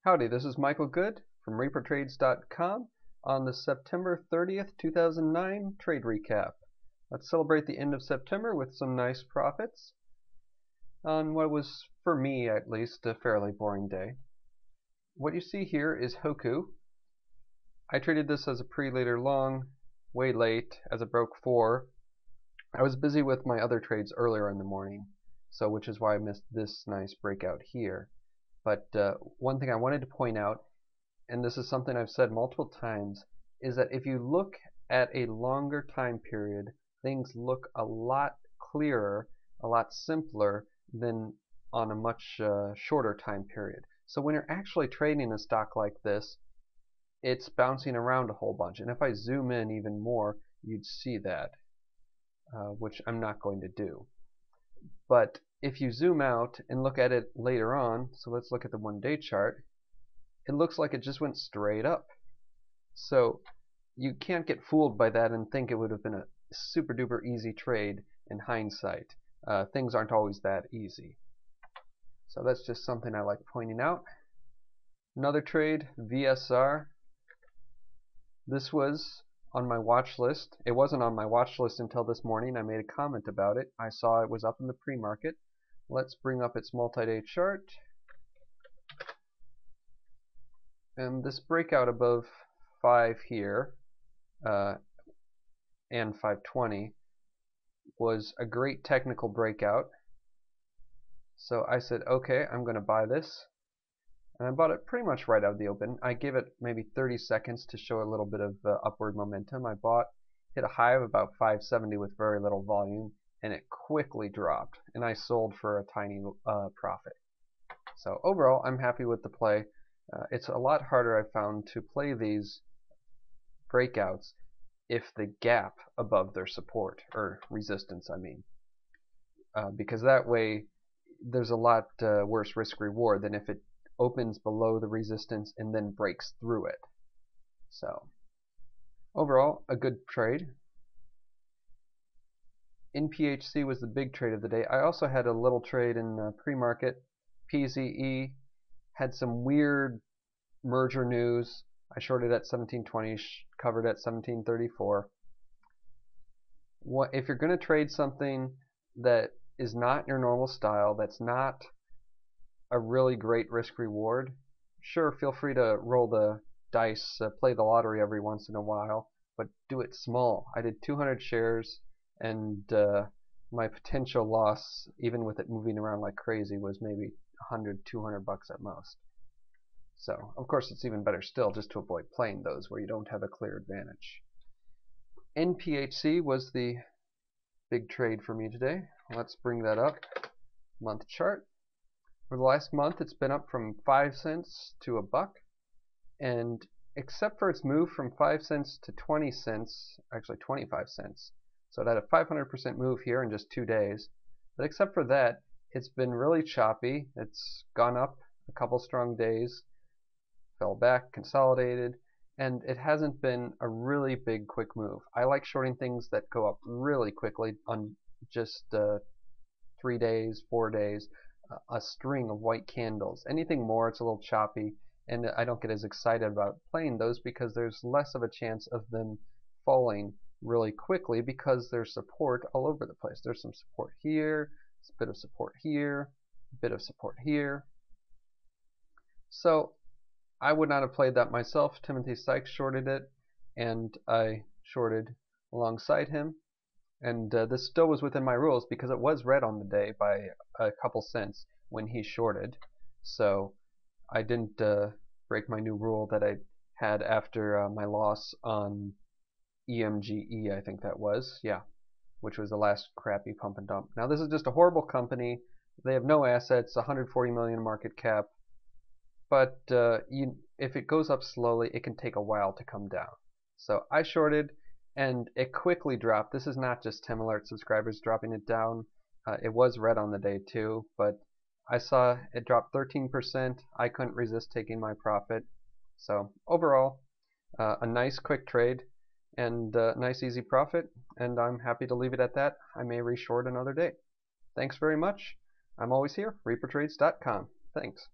Howdy, this is Michael Good from reapertrades.com on the September 30th, 2009 trade recap. Let's celebrate the end of September with some nice profits on what was, for me at least, a fairly boring day. What you see here is Hoku. I traded this as a pre-later long, way late, as it broke 4. I was busy with my other trades earlier in the morning, which is why I missed this nice breakout here. But one thing I wanted to point out, and this is something I've said multiple times, is that if you look at a longer time period, things look a lot clearer, a lot simpler than on a much shorter time period. So when you're actually trading a stock like this, it's bouncing around a whole bunch. And if I zoom in even more, you'd see that, which I'm not going to do. But if you zoom out and look at it later on, so let's look at the one-day chart, it looks like it just went straight up. So you can't get fooled by that and think it would have been a super duper easy trade in hindsight. Things aren't always that easy. So that's just something I like pointing out. Another trade, VSR. This was on my watch list. It wasn't on my watch list until this morning. I made a comment about it. I saw it was up in the pre-market. Let's bring up its multi-day chart. And this breakout above 5 here and 520 was a great technical breakout. So I said, okay, I'm going to buy this. And I bought it pretty much right out of the open. I gave it maybe 30 seconds to show a little bit of upward momentum. I hit a high of about 570 with very little volume, and it quickly dropped. And I sold for a tiny profit. So overall, I'm happy with the play. It's a lot harder, I found, to play these breakouts if the gap above their support, or resistance, I mean. Because that way, there's a lot worse risk-reward than if it opens below the resistance and then breaks through it. So overall, a good trade. NPHC was the big trade of the day. I also had a little trade in pre-market. PZE had some weird merger news. I shorted at 1720, covered at 1734. If you're going to trade something that is not your normal style, that's not a really great risk reward, sure, feel free to roll the dice, play the lottery every once in a while, but do it small. I did 200 shares, and my potential loss, even with it moving around like crazy, was maybe 100, 200 bucks at most. So of course it's even better still just to avoid playing those where you don't have a clear advantage. NPHC was the big trade for me today. Let's bring that up. Month chart. For the last month, it's been up from 5 cents to $1, and except for its move from 5 cents to 20 cents, actually 25 cents, so it had a 500% move here in just 2 days. But except for that, it's been really choppy. It's gone up a couple strong days, fell back, consolidated, and it hasn't been a really big quick move. I like shorting things that go up really quickly on just 3 days, 4 days. A string of white candles. Anything more, it's a little choppy, and I don't get as excited about playing those because there's less of a chance of them falling really quickly because there's support all over the place. There's some support here, a bit of support here, a bit of support here. So I would not have played that myself. Timothy Sykes shorted it, and I shorted alongside him. And this still was within my rules because it was red on the day by a couple cents when he shorted. So I didn't break my new rule that I had after my loss on EMGE, I think that was. Yeah, which was the last crappy pump and dump. Now this is just a horrible company. They have no assets, 140 million market cap. But if it goes up slowly, it can take a while to come down. So I shorted, and it quickly dropped. This is not just Tim Alert subscribers dropping it down. It was red on the day too, but I saw it drop 13%. I couldn't resist taking my profit. So overall, a nice quick trade and a nice easy profit, and I'm happy to leave it at that. I may reshort another day. Thanks very much. I'm always here, reapertrades.com. Thanks.